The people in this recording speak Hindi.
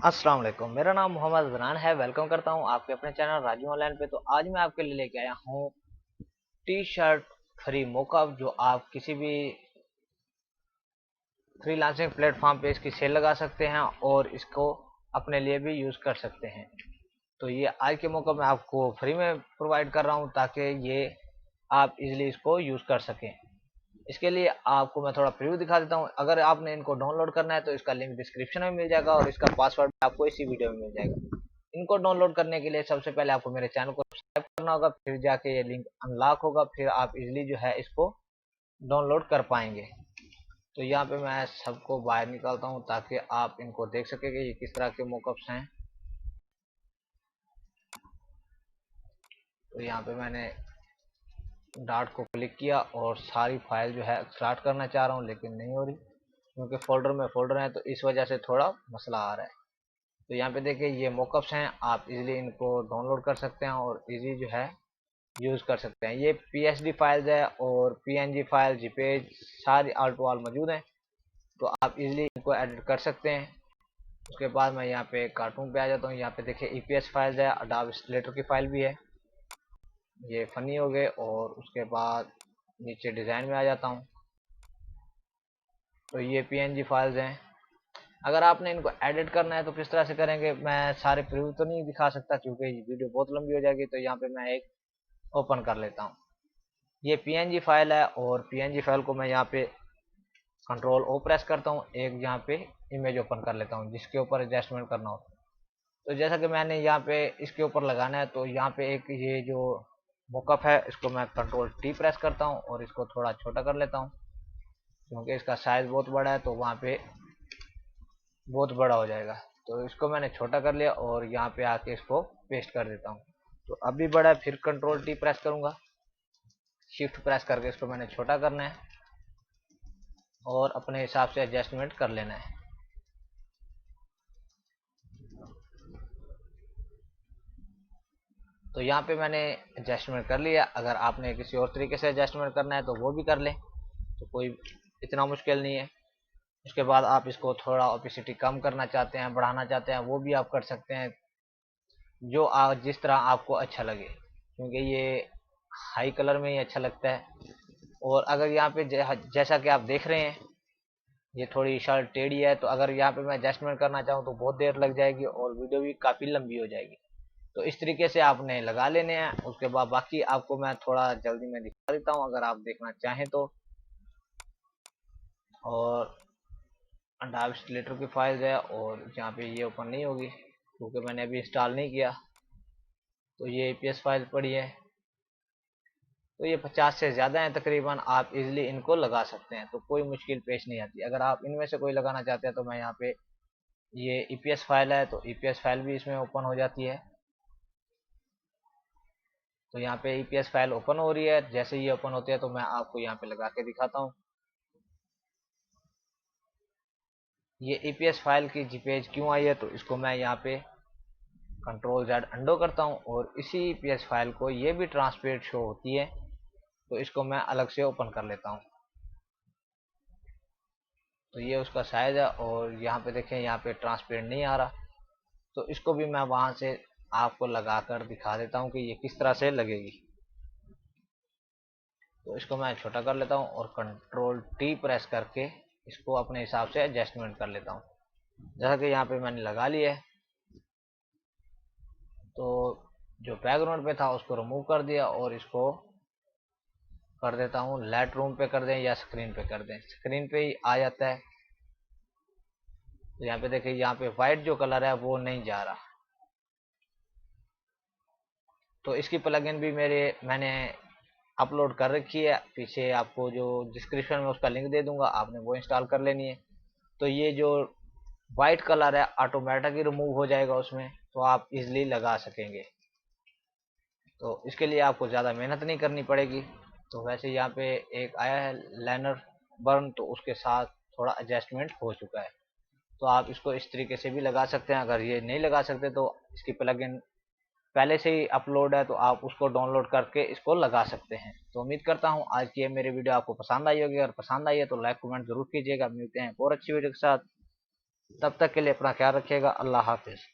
अस्सलाम वालेकुम। मेरा नाम मोहम्मद अदनान है। वेलकम करता हूं आपके अपने चैनल राजू ऑनलाइन पे। तो आज मैं आपके लिए लेके आया हूं टी शर्ट फ्री मोकअप, जो आप किसी भी फ्रीलांसिंग प्लेटफॉर्म पे इसकी सेल लगा सकते हैं और इसको अपने लिए भी यूज़ कर सकते हैं। तो ये आज के मौका मैं आपको फ्री में प्रोवाइड कर रहा हूं ताकि ये आप इजीली इसको यूज़ कर सकें। इसके लिए आपको मैं थोड़ा प्रीव्यू दिखा देता हूं। अगर आपने इनको डाउनलोड करना है तो इसका लिंक डिस्क्रिप्शन में मिल जाएगा और इसका पासवर्ड आपको इसी वीडियो में मिल जाएगा। इनको डाउनलोड करने के लिए सबसे पहले आपको मेरे चैनल को सब्सक्राइब करना होगा, फिर जाके ये लिंक अनलॉक होगा, फिर आप इजीली जो है इसको डाउनलोड कर पाएंगे। तो यहाँ पे मैं सबको बाहर निकालता हूँ ताकि आप इनको देख सके कि ये किस तरह के मोकअप्स हैं। तो यहाँ पे मैंने डॉट को क्लिक किया और सारी फाइल जो है एक्सट्रैक्ट करना चाह रहा हूँ, लेकिन नहीं हो रही क्योंकि फोल्डर में फोल्डर है, तो इस वजह से थोड़ा मसला आ रहा है। तो यहाँ पे देखिए ये मोकअप्स हैं, आप इजीली इनको डाउनलोड कर सकते हैं और इजी जो है यूज़ कर सकते हैं। ये पीएसडी फाइल्स है और पीएनजी फाइल, जीपेज सारी ऑल टू ऑल मौजूद हैं, तो आप इजीली इनको एडिट कर सकते हैं। उसके बाद मैं यहाँ पे कार्टून पे आ जाता हूँ। यहाँ पे देखिए ईपीएस फाइल्स है, अडोबे इलस्ट्रेटर की फाइल भी है, ये फनी हो गए। और उसके बाद नीचे डिज़ाइन में आ जाता हूँ, तो ये पीएनजी फाइल्स हैं। अगर आपने इनको एडिट करना है तो किस तरह से करेंगे, मैं सारे प्रीव्यू तो नहीं दिखा सकता क्योंकि ये वीडियो बहुत लंबी हो जाएगी। तो यहाँ पे मैं एक ओपन कर लेता हूँ। ये पीएनजी फाइल है और पीएनजी फाइल को मैं यहाँ पे कंट्रोल ओ प्रेस करता हूँ, एक यहाँ पे इमेज ओपन कर लेता हूँ जिसके ऊपर एडजस्टमेंट करना हो। तो जैसा कि मैंने यहाँ पे इसके ऊपर लगाना है, तो यहाँ पे एक ये जो मोकअप है इसको मैं कंट्रोल टी प्रेस करता हूँ और इसको थोड़ा छोटा कर लेता हूँ क्योंकि इसका साइज बहुत बड़ा है, तो वहाँ पे बहुत बड़ा हो जाएगा। तो इसको मैंने छोटा कर लिया और यहाँ पे आके इसको पेस्ट कर देता हूँ। तो अभी बड़ा है, फिर कंट्रोल टी प्रेस करूँगा, शिफ्ट प्रेस करके इसको मैंने छोटा करना है और अपने हिसाब से एडजस्टमेंट कर लेना है। तो यहाँ पे मैंने एडजस्टमेंट कर लिया। अगर आपने किसी और तरीके से एडजस्टमेंट करना है तो वो भी कर लें, तो कोई इतना मुश्किल नहीं है। उसके बाद आप इसको थोड़ा ओपेसिटी कम करना चाहते हैं, बढ़ाना चाहते हैं, वो भी आप कर सकते हैं, जो जिस तरह आपको अच्छा लगे, क्योंकि ये हाई कलर में ही अच्छा लगता है। और अगर यहाँ पे जैसा कि आप देख रहे हैं ये थोड़ी शर्ट टेढ़ी है, तो अगर यहाँ पे मैं एडजस्टमेंट करना चाहूँ तो बहुत देर लग जाएगी और वीडियो भी काफ़ी लंबी हो जाएगी। तो इस तरीके से आपने लगा लेने हैं। उसके बाद बाकी आपको मैं थोड़ा जल्दी में दिखा देता हूँ अगर आप देखना चाहें तो। और अडोबे इलस्ट्रेटर की फाइल्स है और जहाँ पे ये ओपन नहीं होगी क्योंकि मैंने अभी इंस्टॉल नहीं किया, तो ये एपीएस फाइल पड़ी है। तो ये 50 से ज़्यादा हैं तकरीबन, आप इजीली इनको लगा सकते हैं, तो कोई मुश्किल पेश नहीं आती। अगर आप इनमें से कोई लगाना चाहते हैं तो मैं यहाँ पे ये ईपीएस फाइल है, तो ईपीएस फाइल भी इसमें ओपन हो जाती है। तो यहाँ पे ईपीएस फाइल ओपन हो रही है, जैसे ये ओपन होती है तो मैं आपको यहाँ पे लगा के दिखाता हूँ। ये ईपीएस फाइल की जीपेज क्यों आई है, तो इसको मैं यहाँ पे कंट्रोल जेड अंडो करता हूँ और इसी ईपीएस फाइल को ये भी ट्रांसपेरेंट शो होती है, तो इसको मैं अलग से ओपन कर लेता हूँ। तो ये उसका साइज है और यहाँ पे देखें यहाँ पे ट्रांसपेरेंट नहीं आ रहा, तो इसको भी मैं वहां से आपको लगा कर दिखा देता हूँ कि ये किस तरह से लगेगी। तो इसको मैं छोटा कर लेता हूँ और कंट्रोल टी प्रेस करके इसको अपने हिसाब से एडजस्टमेंट कर लेता हूँ। जैसा कि यहाँ पे मैंने लगा लिया है, तो जो बैकग्राउंड पे था उसको रिमूव कर दिया और इसको कर देता हूँ लाइट रूम पे कर दें या स्क्रीन पे कर दें, स्क्रीन पे ही आ जाता है। तो यहाँ पे देखिए यहाँ पे वाइट जो कलर है वो नहीं जा रहा, तो इसकी प्लगइन भी मैंने अपलोड कर रखी है, पीछे आपको जो डिस्क्रिप्शन में उसका लिंक दे दूंगा, आपने वो इंस्टॉल कर लेनी है। तो ये जो वाइट कलर है ऑटोमेटिक ही रिमूव हो जाएगा उसमें, तो आप इजीली लगा सकेंगे। तो इसके लिए आपको ज़्यादा मेहनत नहीं करनी पड़ेगी। तो वैसे यहाँ पे एक आया है लाइनर बर्न, तो उसके साथ थोड़ा एडजस्टमेंट हो चुका है, तो आप इसको इस तरीके से भी लगा सकते हैं। अगर ये नहीं लगा सकते तो इसकी प्लगइन पहले से ही अपलोड है, तो आप उसको डाउनलोड करके इसको लगा सकते हैं। तो उम्मीद करता हूँ आज की ये मेरी वीडियो आपको पसंद आई होगी। अगर पसंद आई है तो लाइक कमेंट जरूर कीजिएगा। मिलते हैं एक और अच्छी वीडियो के साथ। तब तक के लिए अपना ख्याल रखिएगा। अल्लाह हाफिज़।